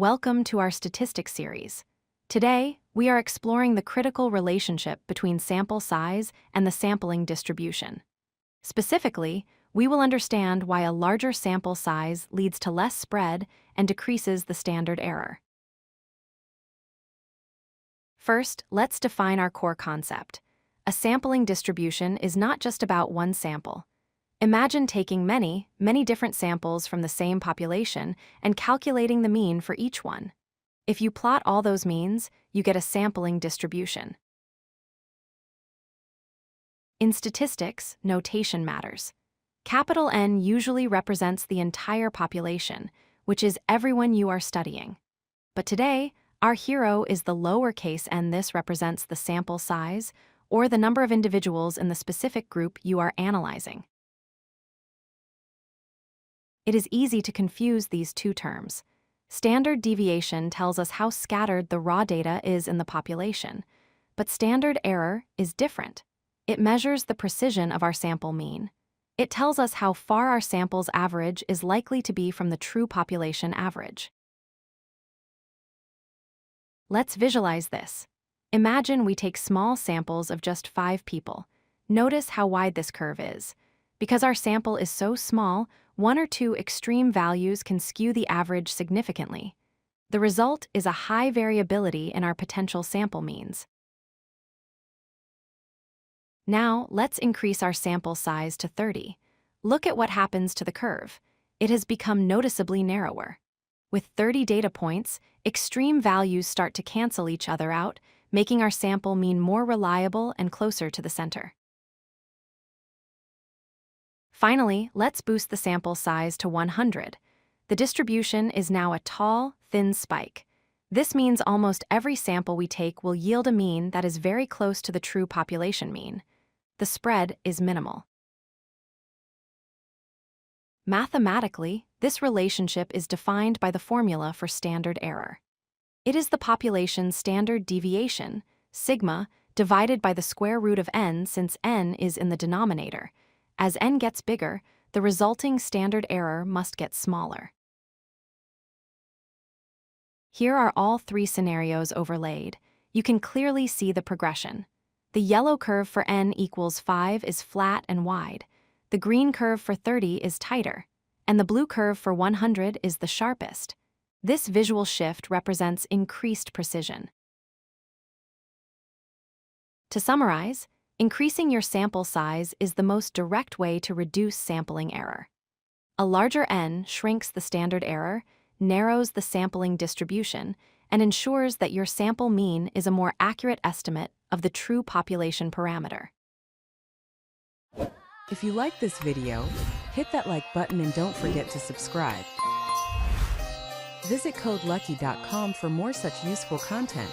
Welcome to our statistics series. Today, we are exploring the critical relationship between sample size and the sampling distribution. Specifically, we will understand why a larger sample size leads to less spread and decreases the standard error. First, let's define our core concept. A sampling distribution is not just about one sample. Imagine taking many different samples from the same population and calculating the mean for each one. If you plot all those means, you get a sampling distribution. In statistics, notation matters. Capital N usually represents the entire population, which is everyone you are studying. But today, our hero is the lowercase n. This represents the sample size, or the number of individuals in the specific group you are analyzing. It is easy to confuse these two terms. Standard deviation tells us how scattered the raw data is in the population, but standard error is different. It measures the precision of our sample mean. It tells us how far our sample's average is likely to be from the true population average. Let's visualize this. Imagine we take small samples of just 5 people. Notice how wide this curve is. Because our sample is so small, 1 or 2 extreme values can skew the average significantly. The result is a high variability in our potential sample means. Now, let's increase our sample size to 30. Look at what happens to the curve. It has become noticeably narrower. With 30 data points, extreme values start to cancel each other out, making our sample mean more reliable and closer to the center. Finally, let's boost the sample size to 100. The distribution is now a tall, thin spike. This means almost every sample we take will yield a mean that is very close to the true population mean. The spread is minimal. Mathematically, this relationship is defined by the formula for standard error. It is the population's standard deviation, sigma, divided by the square root of n, since n is in the denominator. As n gets bigger, the resulting standard error must get smaller. Here are all 3 scenarios overlaid. You can clearly see the progression. The yellow curve for n equals 5 is flat and wide. The green curve for 30 is tighter. And the blue curve for 100 is the sharpest. This visual shift represents increased precision. To summarize, increasing your sample size is the most direct way to reduce sampling error. A larger n shrinks the standard error, narrows the sampling distribution, and ensures that your sample mean is a more accurate estimate of the true population parameter. If you like this video, hit that like button and don't forget to subscribe. Visit codelucky.com for more such useful content.